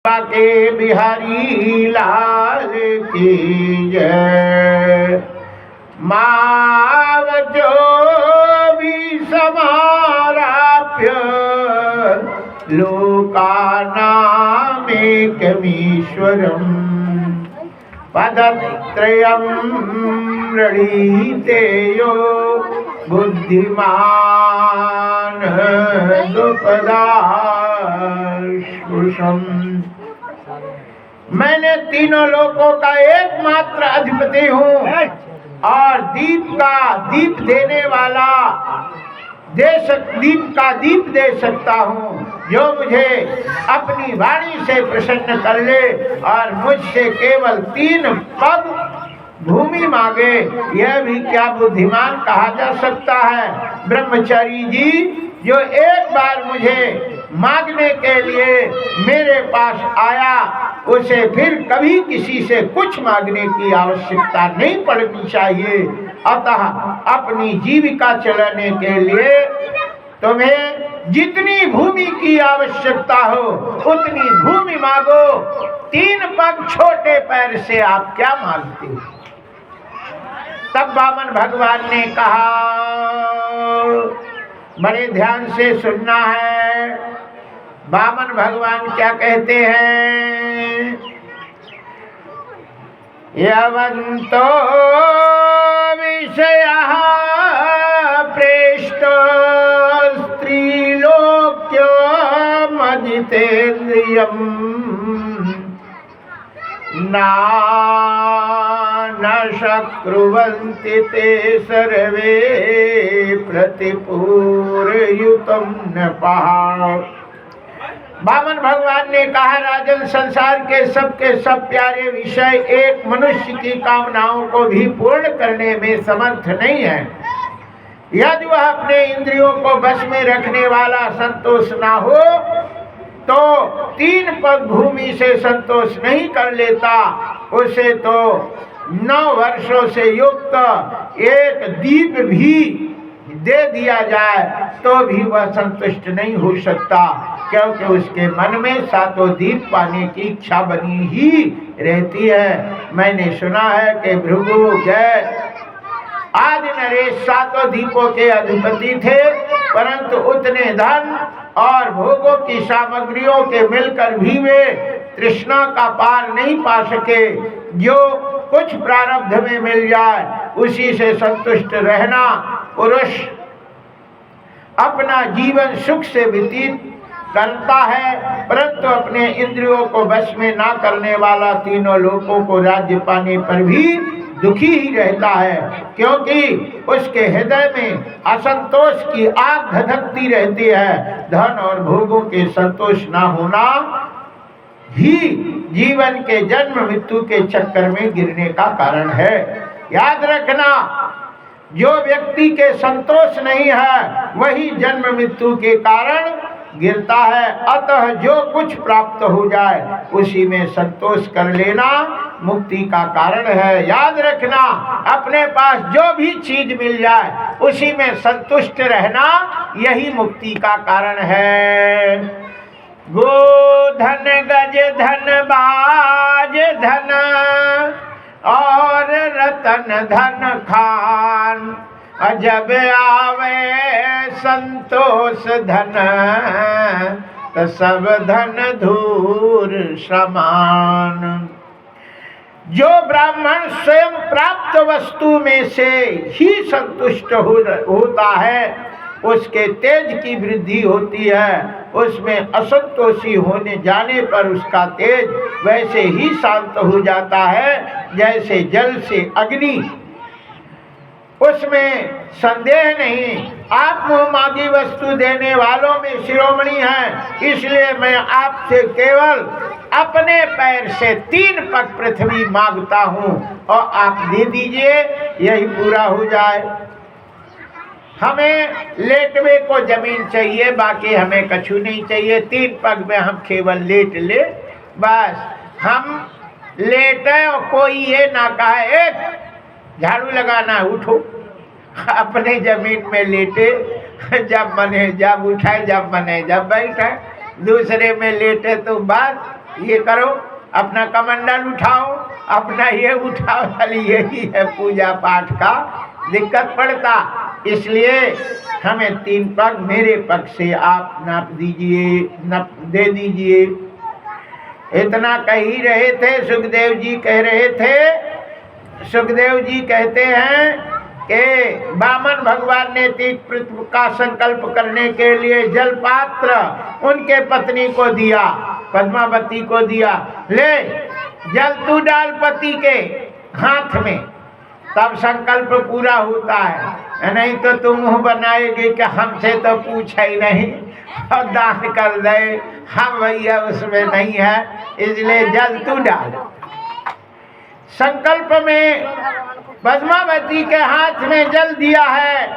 के बिहारी लाल की जय। माव जो भी समाराप्य लोकानामेकमीश्वरम् पदत्रयं रणीते यो बुद्धिमान दुपदाश्रुषम्। मैंने तीनों लोकों का एकमात्र अधिपति हूँ और दीप देने वाला दीप दे सकता हूँ। जो मुझे अपनी वाणी से प्रसन्न कर ले और मुझसे केवल 3 पग भूमि मांगे, यह भी क्या बुद्धिमान कहा जा सकता है। ब्रह्मचारी जी जो एक बार मुझे मांगने के लिए मेरे पास आया, उसे फिर कभी किसी से कुछ मांगने की आवश्यकता नहीं पड़नी चाहिए। अतः अपनी जीविका चलाने के लिए तुम्हें जितनी भूमि की आवश्यकता हो उतनी भूमि मांगो। 3 पग छोटे पैर से आप क्या मांगते हो? तब वामन भगवान ने कहा, बड़े ध्यान से सुनना है। वामन भगवान क्या कहते हैं? यवन्तो विषयः प्रेष्टो स्त्रीलोक्यमजितेन्द्रियम् न शक्नुवन्ति ते सर्वे प्रतिपूरयुतं नपः। वामन भगवान ने कहा, राजन, संसार के सब प्यारे विषय एक मनुष्य की कामनाओं को भी पूर्ण करने में समर्थ नहीं है। यदि वह अपने इंद्रियों को वश में रखने वाला संतोष ना हो तो 3 पग भूमि से संतोष नहीं कर लेता। उसे तो 9 वर्षों से युक्त एक दीप भी दे दिया जाए तो भी वह संतुष्ट नहीं हो सकता, क्योंकि उसके मन में 7 दीप पाने की इच्छा बनी ही रहती है। मैंने सुना है कि भृगु गए आदि नरेश 7 दीपों के अधिपति थे, परंतु उतने धन और भोगों की सामग्रियों के मिलकर भी वे तृष्णा का पार नहीं पा सके। जो कुछ प्रारब्ध में मिल जाए उसी से संतुष्ट रहना पुरुष अपना जीवन सुख से व्यतीत करता है, परंतु अपने इंद्रियों को वश में ना करने वाला तीनों लोकों को राज्य पाने पर भी दुखी ही रहता है, क्योंकि उसके हृदय में असंतोष की आग धधकती रहती है। धन और भोगों के संतोष ना होना ही जीवन के जन्म मृत्यु के चक्कर में गिरने का कारण है। याद रखना, जो व्यक्ति के संतोष नहीं है वही जन्म मृत्यु के कारण गिरता है। अतः जो कुछ प्राप्त हो जाए उसी में संतोष कर लेना मुक्ति का कारण है। याद रखना, अपने पास जो भी चीज मिल जाए उसी में संतुष्ट रहना यही मुक्ति का कारण है। गोधन गज धन बाज धन और रतन धन खान, जब आवे संतोष धन तो सब धन धूर समान। जो ब्राह्मण स्वयं प्राप्त वस्तु में से ही संतुष्ट होता है उसके तेज की वृद्धि होती है। उसमें असंतोषी होने जाने पर उसका तेज वैसे ही शांत हो जाता है जैसे जल से अग्नि। उसमें संदेह नहीं। आप मुँह मांगी वस्तु देने वालों में शिरोमणि हैं, इसलिए मैं आपसे केवल अपने पैर से 3 पग पृथ्वी मांगता हूँ और आप दे दीजिए, यही पूरा हो जाए। हमें लेटवे को जमीन चाहिए, बाकी हमें कछु नहीं चाहिए। 3 पग में हम केवल लेट ले, बस हम लेटे और कोई ये ना कहे झाड़ू लगाना, उठो। अपने जमीन में लेटे, जब मने जब उठाए, जब मने जब बैठे। दूसरे में लेटे तो बात ये करो, अपना कमंडल उठाओ, अपना ये उठाओ, खाली यही है पूजा पाठ का दिक्कत पड़ता। इसलिए हमें 3 पग मेरे पग से आप नाप दीजिए, नाप दे दीजिए। इतना कह ही रहे थे, सुखदेव जी कह रहे थे। सुखदेव जी कहते हैं कि वामन भगवान ने तीर्थव्रत का संकल्प करने के लिए जल पात्र उनके पत्नी को दिया, पद्मावती को दिया, ले जल तू डाल पति के हाथ में, तब संकल्प पूरा होता है। नहीं तो तुम मुंह बनाएगी कि हमसे तो पूछा ही नहीं और दान कर दे, हम भैया उसमें नहीं है, इसलिए जल तू डाल। संकल्प में पद्मावती के हाथ में जल दिया है।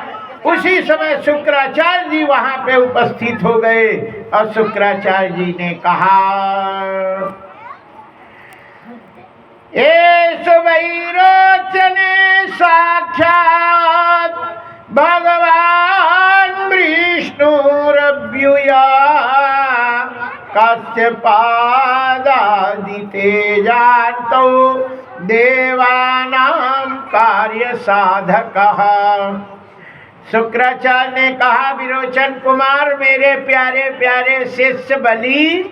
उसी समय शुक्राचार्य जी वहां पे उपस्थित हो गए और शुक्राचार्य जी ने कहा, वैरोचने साक्षात भगवान विष्णुरव्युया कश्यपादादितेजान्तो देवानां कार्य साधकः। शुक्राचार्य ने कहा, विरोचन कुमार, मेरे प्यारे प्यारे शिष्य बलि,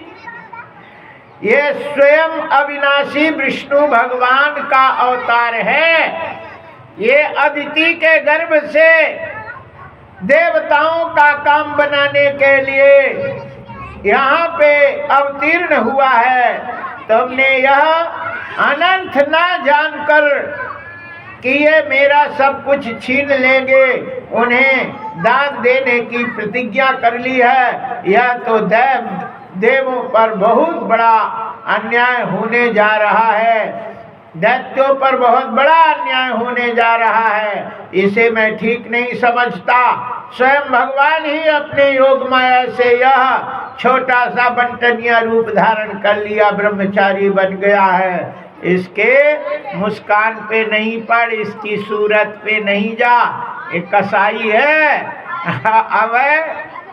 ये स्वयं अविनाशी विष्णु भगवान का अवतार है। ये अदिति के गर्भ से देवताओं का काम बनाने के लिए यहाँ पे अवतीर्ण हुआ है। तुमने यह अनंत ना जानकर कि ये मेरा सब कुछ छीन लेंगे, उन्हें दान देने की प्रतिज्ञा कर ली है। यह तो देवों पर बहुत बड़ा अन्याय होने जा रहा है, दैत्यों पर बहुत बड़ा अन्याय होने जा रहा है। इसे मैं ठीक नहीं समझता। स्वयं भगवान ही अपने योग माया से यह छोटा सा बंटनिया रूप धारण कर लिया, ब्रह्मचारी बन गया है। इसके मुस्कान पे नहीं पड़, इसकी सूरत पे नहीं जा, एक कसाई है। अब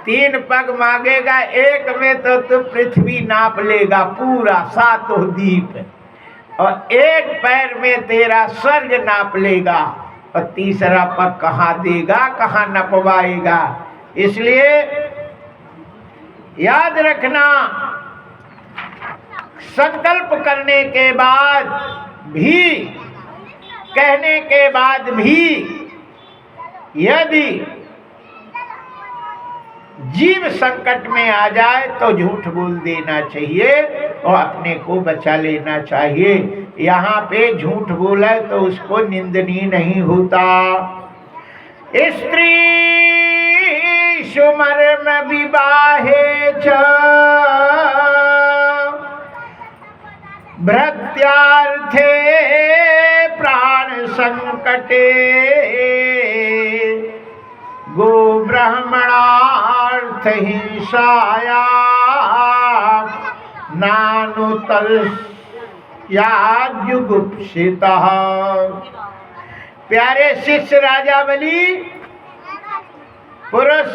3 पग मांगेगा, एक में तो तू पृथ्वी नाप लेगा पूरा 7 द्वीप, और एक पैर में तेरा स्वर्ग नाप लेगा, और तीसरा पग कहाँ देगा, कहाँ नपवाएगा। इसलिए याद रखना, संकल्प करने के बाद भी, कहने के बाद भी यदि जीव संकट में आ जाए तो झूठ बोल देना चाहिए और अपने को बचा लेना चाहिए। यहाँ पे झूठ बोला तो उसको निंदनीय नहीं होता। स्त्री सुमर्म विवाहे च भृत्यार्थे प्राण संकटे गो ब्राह्मणार्थ हिंसाया नानुतर्याजुगुप्सितः। प्यारे शिष्य राजा बलि, पुरुष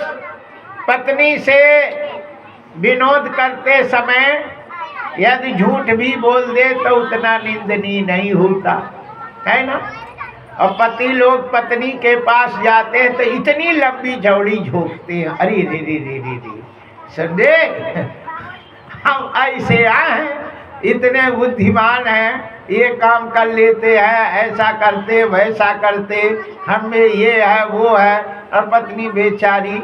पत्नी से विनोद करते समय यदि झूठ भी बोल दे तो उतना निंदनीय नहीं होता है ना। और पति लोग पत्नी के पास जाते हैं तो इतनी लंबी चौड़ी झोंकते हैं, अरे रे रे रे रे रे, समझे, हम ऐसे आए हैं, इतने बुद्धिमान हैं, ये काम कर लेते हैं, ऐसा करते वैसा करते, हम में ये है वो है। और पत्नी बेचारी,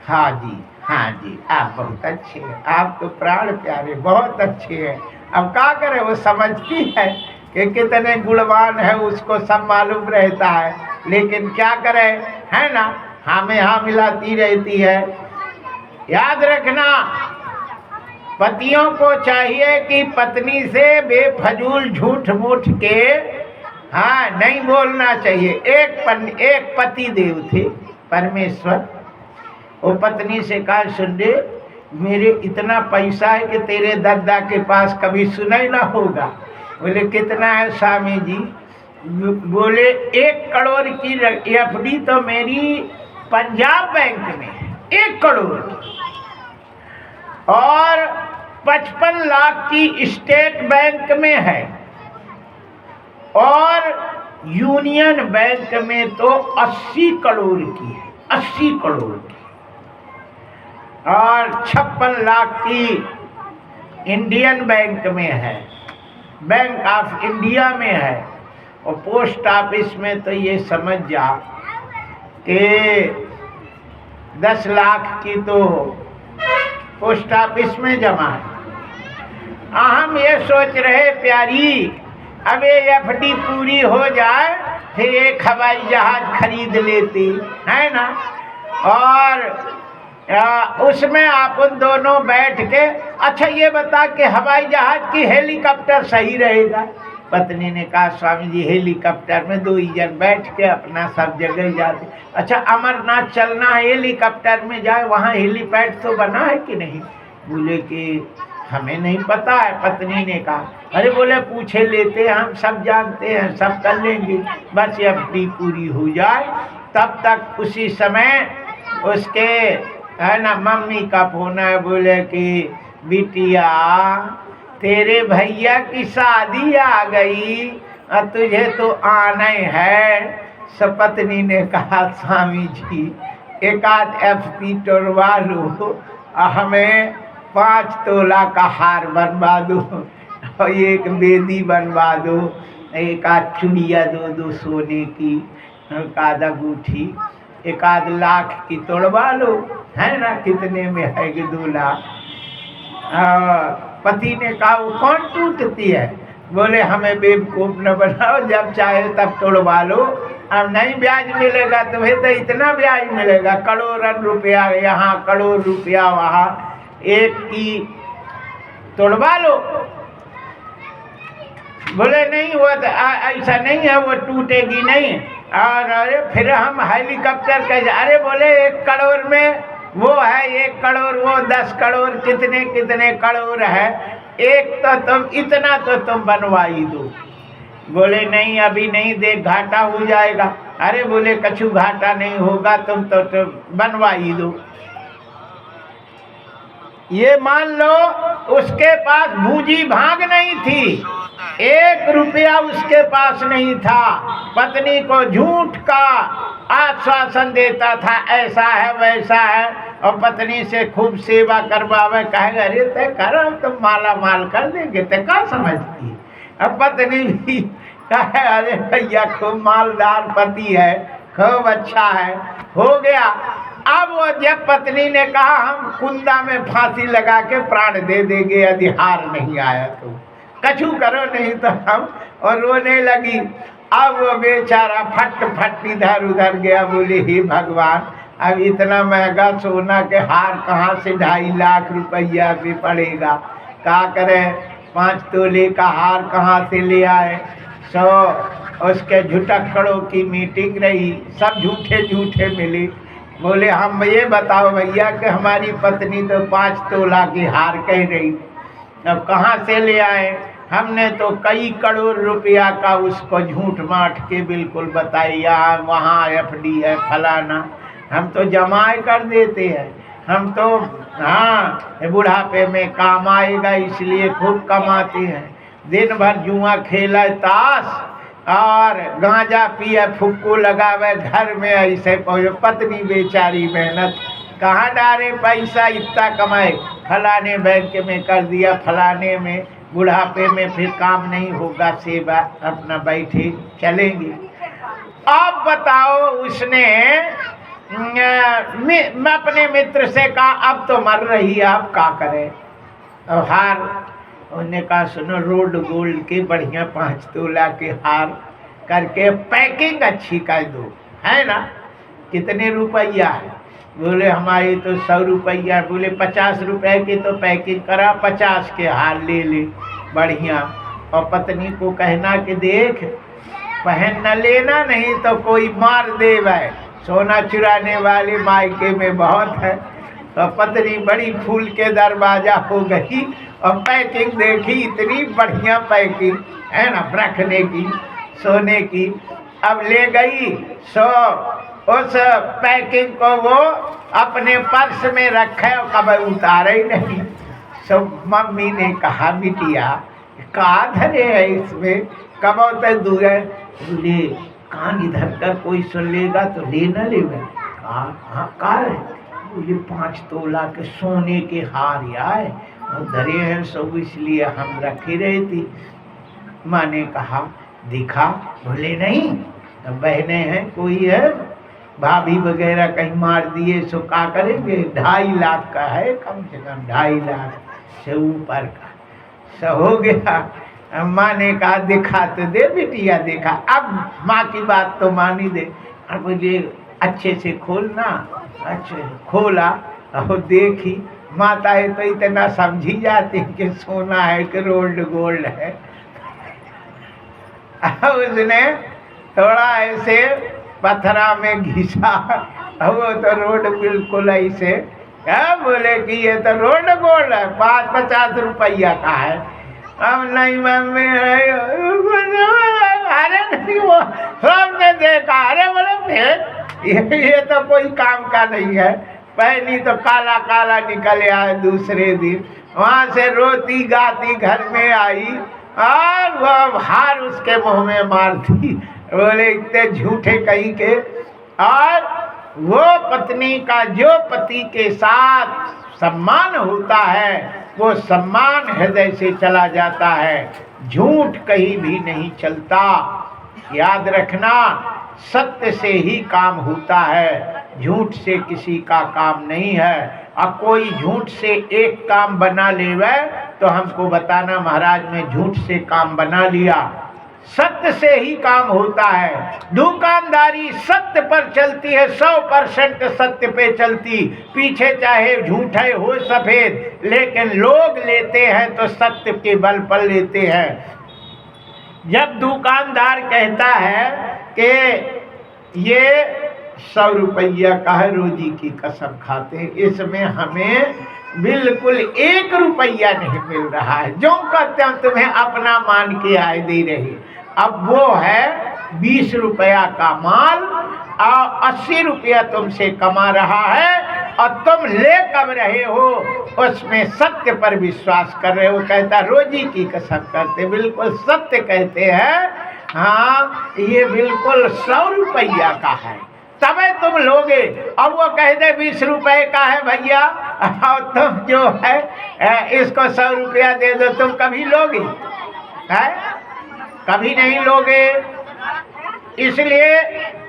हाँ जी हाँ जी, आप बहुत अच्छे हैं, आप तो प्राण प्यारे बहुत अच्छे हैं। अब क्या करें, वो समझती है कि कितने गुणवान है, उसको सब मालूम रहता है, लेकिन क्या करें, है ना, हमें हाँ मिलाती रहती है। याद रखना, पतियों को चाहिए कि पत्नी से बेफजूल झूठ मूठ के हाँ नहीं बोलना चाहिए। एक पति देव थे परमेश्वर, वो पत्नी से कहा, सुन दे, मेरे इतना पैसा है कि तेरे दादा के पास कभी सुना ही ना होगा। बोले कितना है स्वामी जी? बोले 1 करोड़ की एफडी तो मेरी पंजाब बैंक में है, 1 करोड़ की, और 55 लाख की स्टेट बैंक में है और यूनियन बैंक में तो 80 करोड़ की है, 80 करोड़ की, और 56 लाख की इंडियन बैंक में है, बैंक ऑफ इंडिया में है। और पोस्ट ऑफिस में तो ये समझ जा कि 10 लाख की तो पोस्ट ऑफिस में जमा है। हम ये सोच रहे प्यारी, अब ये एफडी पूरी हो जाए फिर एक हवाई जहाज खरीद लेती है ना, और उसमें अपन दोनों बैठ के, अच्छा ये बता कि हवाई जहाज की हेलीकॉप्टर सही रहेगा? पत्नी ने कहा स्वामी जी हेलीकॉप्टर में 2 जन बैठ के अपना सब जगह जाते। अच्छा अमरनाथ चलना है हेलीकॉप्टर में जाए, वहाँ हेलीपैड तो बना है कि नहीं? बोले कि हमें नहीं पता है। पत्नी ने कहा अरे बोले पूछे लेते, हम सब जानते हैं, सब कर लेंगे, बस एफडी पूरी हो जाए। तब तक उसी समय उसके है ना मम्मी का फोन है, बोले कि बिटिया तेरे भैया की शादी आ गई और तुझे तो आना है। पत्नी ने कहा स्वामी जी एक आध एफडी तोड़वा लो, हमें 5 तोला का हार बनवा दो और एक बेदी बनवा दो, एक आध चूड़िया दो सोने की, एक आध अंगूठी, एक आध लाख की तोड़वा लो, है ना? कितने में है कि 2 लाख। पति ने कहा वो कौन टूटती है? बोले हमें बेवकूफ़ न बनाओ, जब चाहे तब तोड़वा लो, अब नहीं ब्याज मिलेगा तुम्हें तो इतना ब्याज मिलेगा, करोड़ों रुपया यहाँ करोड़ रुपया वहाँ, एक की तोड़वा लो। बोले नहीं वो तो ऐसा नहीं है, वो टूटेगी नहीं। और अरे फिर हम हेलीकॉप्टर कैसे? अरे बोले 1 करोड़ में वो है, 1 करोड़ वो 10 करोड़ कितने कितने करोड़ है, एक तो तुम इतना तो तुम बनवा ही दो। बोले नहीं अभी नहीं, देख घाटा हो जाएगा। अरे बोले कछु घाटा नहीं होगा, तुम तो बनवा ही दो। ये मान लो उसके पास भूजी भाग नहीं थी, 1 रुपया उसके पास नहीं था। पत्नी को झूठ का आश्वासन देता था, ऐसा है वैसा है, और पत्नी से खूब सेवा करवावे, कहेगा अरे तय करो तुम माला माल कर देंगे, तय क्या समझती? अब पत्नी भी कहे अरे भैया खूब मालदार पति है, खूब अच्छा है, हो गया। अब वो जब पत्नी ने कहा हम कुंदा में फांसी लगा के प्राण दे देंगे यदि हार नहीं आया तो, कछु करो नहीं तो हम, और रोने लगी। अब वो बेचारा फट इधर उधर गया, बोले हे भगवान अब इतना महंगा सोना के हार कहाँ से 2.5 लाख रुपया भी पड़ेगा, क्या करें? 5 तोले का हार कहाँ से ले आए? उसके झुटक्कड़ों की मीटिंग रही, सब झूठे मिले। बोले हम ये बताओ भैया कि हमारी पत्नी तो 5 तोला की हार कह रही, अब कहाँ से ले आए? हमने तो कई करोड़ रुपया का उसको झूठ माठ के बिल्कुल बताया, वहाँ एफडी है फलाना, हम तो जमाए कर देते हैं, हम तो हाँ बुढ़ापे में काम आएगा इसलिए खूब कमाते हैं, दिन भर जुआ खेला, ताश और गांजा पिए, फुक्को लगावे घर में, ऐसे पत्नी बेचारी मेहनत कहाँ डाले पैसा, इतना कमाए, फलाने बैंक में कर दिया, फलाने में, बुढ़ापे में फिर काम नहीं होगा, सेवा अपना बैठे चलेंगे। अब बताओ उसने मैं अपने मित्र से कहा अब तो मर रही है, अब क्या करें? अब हार, उन्होंने कहा सुनो रोड गोल्ड के बढ़िया 5 तोला के हार करके पैकिंग अच्छी कर दो, है ना? कितने रुपया है? बोले हमारी तो 100 रुपया। बोले 50 रुपए की तो पैकिंग करा, 50 के हार ले ले बढ़िया। और पत्नी को कहना कि देख पहन न लेना, नहीं तो कोई मार देवे, सोना चुराने वाले मायके में बहुत है। तो पत्नी बड़ी फूल के दरवाजा हो गई और पैकिंग देखी, इतनी बढ़िया पैकिंग है ना, रखने की, सोने की। अब ले गई उस पैकिंग को वो अपने पर्स में रखे और कभी उतारे ही नहीं। सब मम्मी ने कहा बिटिया का धरे है इसमें, कब तक दूर है, बोले कान इधर कर कोई सुन लेगा तो ले न लेगा। कहा का है, बोले 5 तोला के सोने के हार आए और धरे हैं सब, इसलिए हम रखे रहे थी। माँ ने कहा दिखा, बोले नहीं, बहने हैं कोई है भाभी वगैरह कहीं मार दिए सो का करेंगे, 2.5 लाख का है, कम से कम 2.5 लाख से ऊपर का सब हो गया। माँ ने कहा दिखा तो दे बिटिया, देखा। अब माँ की बात तो मानी दे। अब बोले अच्छे से खोलना, अच्छे खोला और देखी, माता है तो इतना समझी जाती कि सोना है कि रोल्ड गोल्ड है। उसने थोड़ा ऐसे पत्थरा में घिसा, वो तो रोड बिल्कुल ऐसे, क्या बोले कि ये तो रोड गोल्ड है, 50 रुपया का है। अब नहीं मम्मी, अरे नहीं, वो सबने देखा, अरे बोले फिर ये तो कोई काम का नहीं है। पहली तो काला काला निकल आया, दूसरे दिन वहाँ से रोती गाती घर में आई और वो हार उसके मुंह में मार दी। बोले इतने झूठे कहीं के। और वो पत्नी का जो पति के साथ सम्मान होता है वो सम्मान हृदय से चला जाता है, झूठ कहीं भी नहीं चलता। याद रखना, सत्य से ही काम होता है, झूठ से किसी का काम नहीं है। अब कोई झूठ से एक काम बना लेवे तो हमको बताना महाराज मैं झूठ से काम बना लिया। सत्य से ही काम होता है। दुकानदारी सत्य पर चलती है, 100% सत्य पे चलती, पीछे चाहे झूठे हो सफेद, लेकिन लोग लेते हैं तो सत्य के बल पर लेते हैं। जब दुकानदार कहता है कि ये 100 रुपया का है, रोजी की कसम खाते हैं, इसमें हमें बिल्कुल 1 रुपया नहीं मिल रहा है, जो कहते हैं तुम्हें अपना मान के आए दे रहे। अब वो है 20 रुपया का माल और 80 रुपया तुमसे कमा रहा है और तुम ले कब रहे हो, उसमें सत्य पर विश्वास कर रहे हो। कहता रोजी की कसम करते, बिल्कुल सत्य कहते हैं, हाँ ये बिल्कुल 100 रुपया का है, तबे तुम लोगे। अब वो कह दे 20 रुपए का है भैया और तुम जो है इसको 100 रुपया दे दो, तुम कभी लोगे? है कभी नहीं लोगे। इसलिए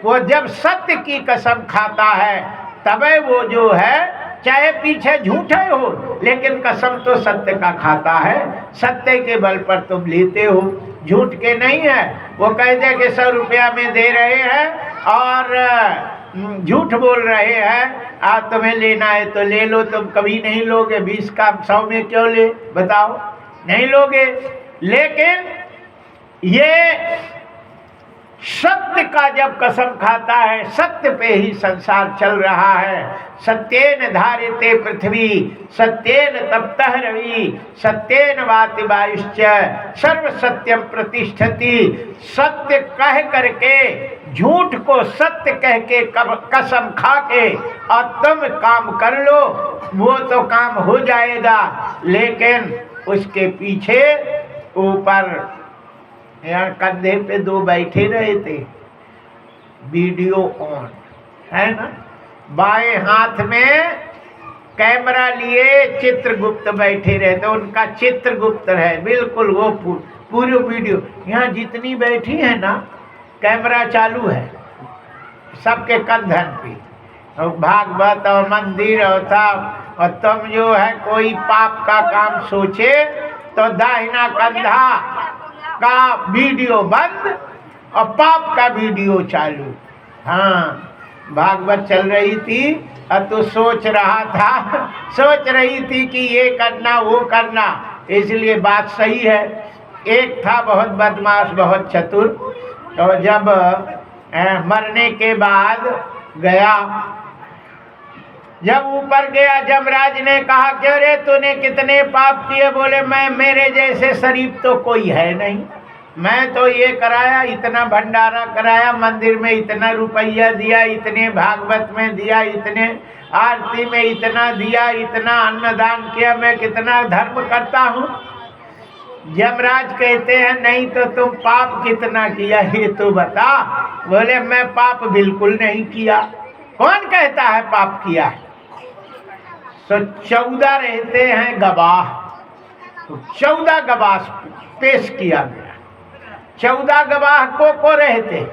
वो जब सत्य की कसम खाता है तबे वो जो है, चाहे पीछे झूठे हो लेकिन कसम तो सत्य का खाता है, सत्य के बल पर तुम लेते हो, झूठ के नहीं है। वो कह दे कि 100 रुपया में दे रहे हैं और झूठ बोल रहे हैं, आज तुम्हें लेना है तो ले लो, तुम कभी नहीं लोगे। 20 का 100 में क्यों ले, बताओ, नहीं लोगे। लेकिन ये सत्य का जब कसम खाता है, सत्य पे ही संसार चल रहा है। सत्येन धार्यते पृथ्वी, सत्येन तप्तः रवि, सत्येन वाति वायुश्च, सर्व सत्यम प्रतिष्ठति। सत्य कह करके, झूठ को सत्य कह के कसम खा के और तुम काम कर लो, वो तो काम हो जाएगा। लेकिन उसके पीछे ऊपर यहाँ कंधे पे 2 बैठे रहे थे, वीडियो ऑन है ना, बाएं हाथ में कैमरा लिए चित्रगुप्त बैठे रहे थे, उनका चित्रगुप्त है बिल्कुल, वो पूरी वीडियो। यहाँ जितनी बैठी है ना, कैमरा चालू है सबके कंधन पे, और भागवत और मंदिर और सब। और तुम जो है कोई पाप का काम सोचे तो दाहिना कंधा का वीडियो बंद और पाप का वीडियो चालू। हाँ, भागवत चल रही थी और तो सोच रही थी कि ये करना वो करना, इसलिए बात सही है। एक था बहुत बदमाश, बहुत चतुर, तो जब मरने के बाद गया, जब ऊपर गया, जमराज ने कहा क्यों रे तूने कितने पाप किए? बोले मैं, मेरे जैसे शरीफ तो कोई है नहीं, मैं तो ये कराया, इतना भंडारा कराया, मंदिर में इतना रुपया दिया, इतने भागवत में दिया, इतने, आरती में इतना दिया, इतना अन्नदान किया, मैं कितना धर्म करता हूँ। यमराज कहते हैं नहीं तो तुम पाप कितना किया ये तो बता। बोले मैं पाप बिल्कुल नहीं किया। कौन कहता है पाप किया है? तो 14 रहते हैं गवाह, तो 14 गवाह पेश किया गया। 14 गवाह को रहते।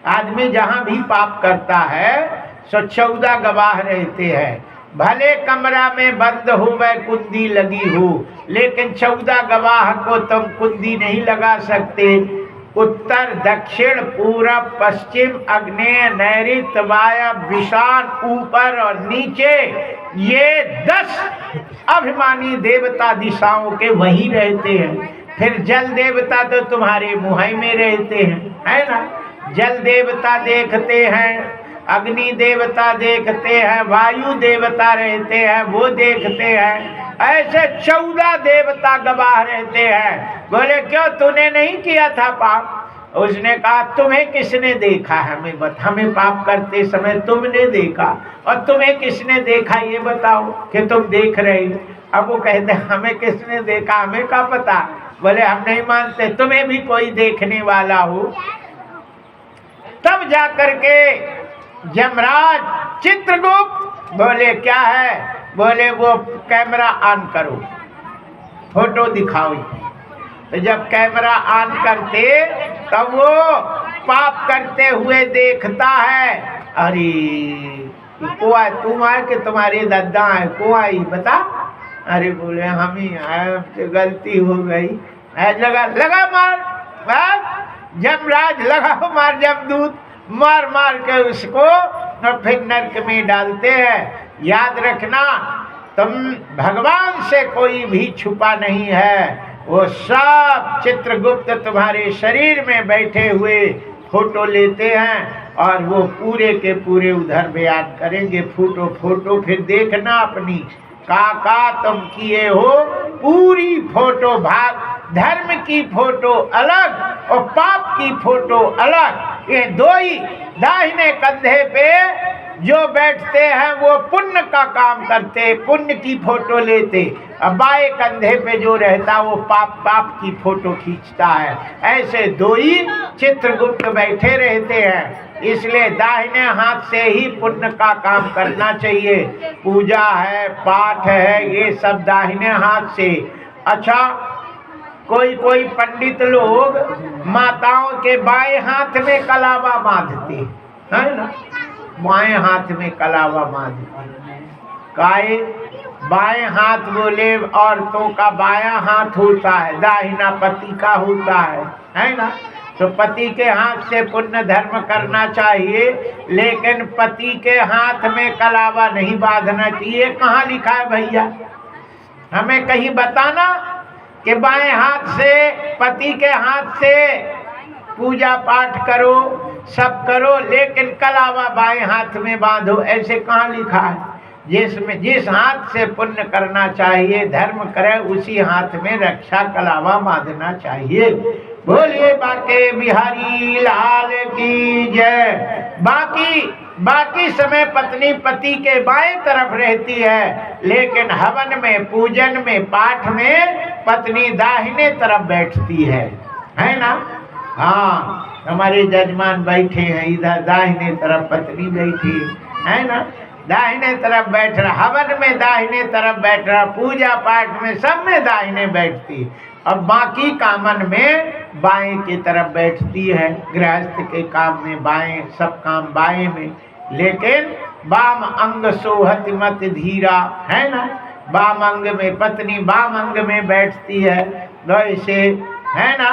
आदमी जहां भी पाप करता है तो 14 गवाह रहते हैं। भले कमरा में बंद हो वह कुंडी लगी हो, लेकिन 14 गवाह को तुम कुंडी नहीं लगा सकते। उत्तर, दक्षिण, पूरब, पश्चिम, आग्नेय, नैऋत्य, वायव्य, ईशान, ऊपर और नीचे, ये 10 अभिमानी देवता दिशाओं के वही रहते हैं। फिर जल देवता तो तुम्हारे मुंह में रहते हैं, है ना। जल देवता देखते हैं, अग्नि देवता देखते हैं, वायु देवता रहते हैं, वो देखते हैं। ऐसे 14 देवता गवाह रहते हैं। बोले क्यों, तूने नहीं किया था पाप? उसने कहा तुम्हें किसने देखा? हमें पाप करते समय तुमने देखा, और तुम्हें किसने देखा ये बताओ कि तुम देख रहे हो। अब वो कहते हमें किसने देखा, हमें क्या पता। बोले हम नहीं मानते, तुम्हें भी कोई देखने वाला हो। तब जाकर के यमराज चित्रगुप्त बोले क्या है? बोले वो कैमरा ऑन करो, फोटो दिखाओ। तो जब कैमरा ऑन करते तब वो पाप करते हुए देखता है। अरे को आए, तुम आए कि तुम्हारे दादा है? को आई बता? अरे बोले हम ही आए, गलती हो गई। लगा मार, यमराज लगा मार, जमदूत मार मार के उसको और फिर नरक में डालते हैं। याद रखना, तुम भगवान से कोई भी छुपा नहीं है। वो सब चित्रगुप्त तुम्हारे शरीर में बैठे हुए फोटो लेते हैं और वो पूरे के पूरे उधर बयान करेंगे। फोटो फिर देखना अपनी काका तुम किए हो पूरी फोटो। भाग धर्म की फोटो अलग और पाप की फोटो अलग। ये दो ही दाहिने कंधे पे जो बैठते हैं वो पुण्य का काम करते, पुण्य की फोटो लेते। अब बाएं कंधे पे जो रहता वो पाप की फोटो खींचता है। ऐसे दो ही चित्रगुप्त बैठे रहते हैं। इसलिए दाहिने हाथ से ही पुण्य का काम करना चाहिए। पूजा है, पाठ है, ये सब दाहिने हाथ से। अच्छा, कोई पंडित लोग माताओं के बाएं हाथ में कलावा बांधते है ना, बाएं हाथ में कलावा बांधते। काहे? बाएं हाथ बोले औरतों का बायां हाथ होता है, दाहिना पति का होता है ना। तो पति के हाथ से पुण्य धर्म करना चाहिए, लेकिन पति के हाथ में कलावा नहीं बांधना चाहिए। कहाँ लिखा है भैया? हमें कहीं बताना कि बाएं हाथ से, पति के हाथ से पूजा पाठ करो, सब करो, लेकिन कलावा बाएं हाथ में बांधो। ऐसे कहाँ लिखा है? जिस हाथ से पुण्य करना चाहिए, धर्म करे, उसी हाथ में रक्षा कलावा बांधना चाहिए। बोलिए बाके बिहारी लाल की जय। बाकी समय पत्नी पति के बाएं तरफ रहती है, लेकिन हवन में, पूजन में, पाठ में पत्नी दाहिने तरफ बैठती है ना। हाँ, हमारे जजमान बैठे हैं इधर, दाहिने तरफ पत्नी बैठी है ना, दाहिने तरफ बैठ रहा, हवन में दाहिने तरफ बैठ रहा, पूजा पाठ में सब में दाहिने बैठती। अब बाकी कामन में बाएं की तरफ बैठती है। गृहस्थ के काम में बाएं, सब काम बाएं में, लेकिन वाम अंग सोहत मत धीरा है ना। वाम अंग में पत्नी वाम अंग में बैठती है। वैसे है ना,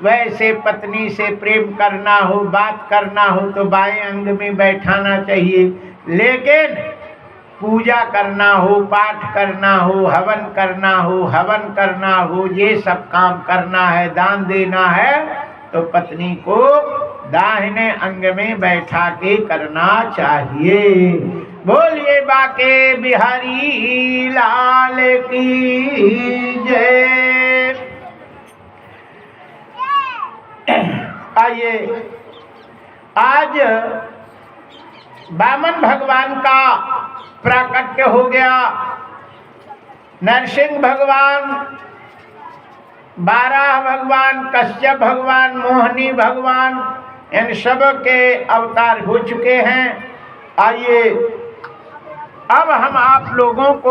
वैसे पत्नी से प्रेम करना हो, बात करना हो तो बाएं अंग में बैठाना चाहिए। लेकिन पूजा करना हो, पाठ करना हो, हवन करना हो, ये सब काम करना है, दान देना है, तो पत्नी को दाहिने अंग में बैठा के करना चाहिए। बोलिए बाके बिहारी लाल की जय। आइए, आज वामन भगवान का प्राकट्य हो गया, नरसिंह भगवान, 12 भगवान, कश्यप भगवान, मोहिनी भगवान, इन सब के अवतार हो चुके हैं। आइए अब हम आप लोगों को